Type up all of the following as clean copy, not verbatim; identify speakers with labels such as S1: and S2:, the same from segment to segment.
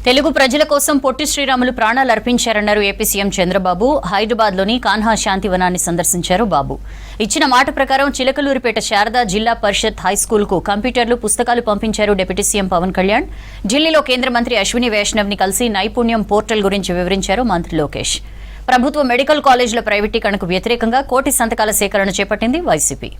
S1: తెలుగు ప్రజల కోసం పొట్టి శ్రీరాములు ప్రాణాలు అర్పించారన్నారు ఏపీ సీఎం చంద్రబాబు. హైదరాబాద్లోని కాన్హా శాంతివనాన్ని సందర్శించారు బాబు. ఇచ్చిన మాట ప్రకారం చిలకలూరిపేట శారదా జిల్లా పరిషత్ హైస్కూల్కు కంప్యూటర్లు, పుస్తకాలు పంపించారు డిప్యూటీ సీఎం పవన్ కళ్యాణ్. ఢిల్లీలో కేంద్ర మంత్రి అశ్విని వైష్ణవ్ని కలిసి నైపుణ్యం పోర్టల్ గురించి వివరించారు మంత్రి లోకేష్. ప్రభుత్వ మెడికల్ కాలేజీల ప్రైవేటీకరణకు వ్యతిరేకంగా కోటి సంతకాల సేకరణ చేపట్టింది వైసీపీ.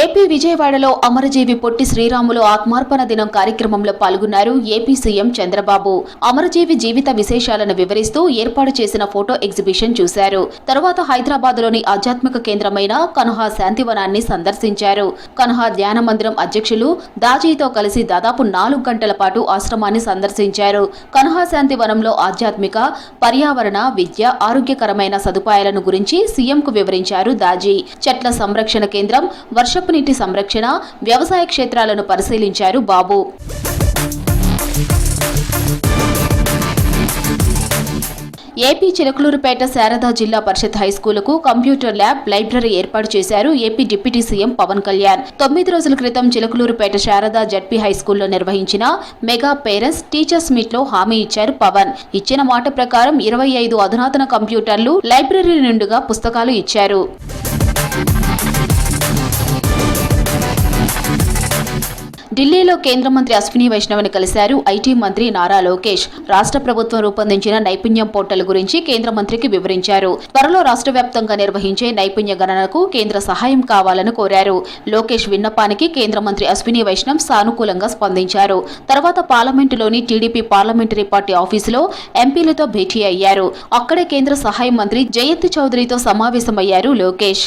S2: ఏపీ విజయవాడలో అమరజీవి పొట్టి శ్రీరాములు ఆత్మార్పణ దినం కార్యక్రమంలో పాల్గొన్నారు ఏపీ సీఎం చంద్రబాబు. అమరజీవి జీవిత విశేషాలను వివరిస్తూ ఏర్పాటు చేసిన ఫోటో ఎగ్జిబిషన్ చూశారు. తరువాత హైదరాబాద్లోని ఆధ్యాత్మిక కేంద్రమైన కన్హా శాంతివనాన్ని సందర్శించారు. కన్హా ధ్యాన మందిరం అధ్యక్షులు దాజీతో కలిసి దాదాపు 4 గంటల పాటు ఆశ్రమాన్ని సందర్శించారు. కన్హా శాంతివనంలో ఆధ్యాత్మిక, పర్యావరణ, విద్య, ఆరోగ్యకరమైన సదుపాయాలను గురించి సీఎంకు వివరించారు దాజీ. చెట్ల సంరక్షణ కేంద్రం, వర్షపు నీటి సంరక్షణ, వ్యవసాయ క్షేత్రాలను పరిశీలించారు బాబు. ఏపీ చిలకలూరిపేట శారదా జిల్లా పరిషత్ హైస్కూలుకు కంప్యూటర్ ల్యాబ్, లైబ్రరీ ఏర్పాటు చేశారు AP deputy CM Pawan Kalyan. 9 రోజుల క్రితం చిలకలూరిపేట శారదా జడ్పీ హైస్కూల్లో నిర్వహించిన మెగా పేరెంట్స్ టీచర్స్ మీట్ లో హామీ ఇచ్చారు పవన్. ఇచ్చిన మాట ప్రకారం 25 అధునాతన కంప్యూటర్లు, లైబ్రరీ నిండుగా పుస్తకాలు ఇచ్చారు. ఢిల్లీలో కేంద్ర మంత్రి అశ్విని వైష్ణవ్ని కలిశారు ఐటీ మంత్రి నారా లోకేష్. రాష్ట్ర ప్రభుత్వం రూపొందించిన నైపుణ్యం పోర్టల్ గురించి కేంద్ర మంత్రికి వివరించారు. త్వరలో రాష్ట్ర వ్యాప్తంగా నిర్వహించే నైపుణ్య గణనకు కేంద్ర సహాయం కావాలని కోరారు. లోకేష్ విన్నపానికి కేంద్ర మంత్రి అశ్విని వైష్ణవ్ సానుకూలంగా స్పందించారు. తర్వాత పార్లమెంటులోని టీడీపీ పార్లమెంటరీ పార్టీ ఆఫీసులో ఎంపీలతో భేటీ అయ్యారు. అక్కడే కేంద్ర సహాయ మంత్రి జయంత్ చౌదరితో సమావేశమయ్యారు లోకేష్.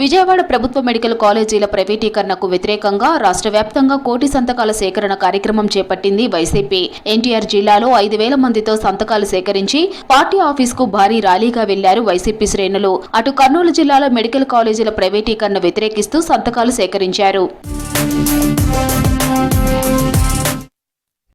S2: విజయవాడ ప్రభుత్వ మెడికల్ కాలేజీల ప్రైవేటీకరణకు వ్యతిరేకంగా రాష్ట్ర వ్యాప్తంగా కోటి సంతకాల సేకరణ కార్యక్రమం చేపట్టింది వైసీపీ. ఎన్టీఆర్ జిల్లాలో 5,000 మందితో సంతకాలు సేకరించి పార్టీ ఆఫీసుకు భారీ ర్యాలీగా వెళ్లారు వైసీపీ శ్రేణులు. అటు కర్నూలు జిల్లాలో మెడికల్ కాలేజీల ప్రైవేటీకరణ వ్యతిరేకిస్తూ సంతకాలు సేకరించారు.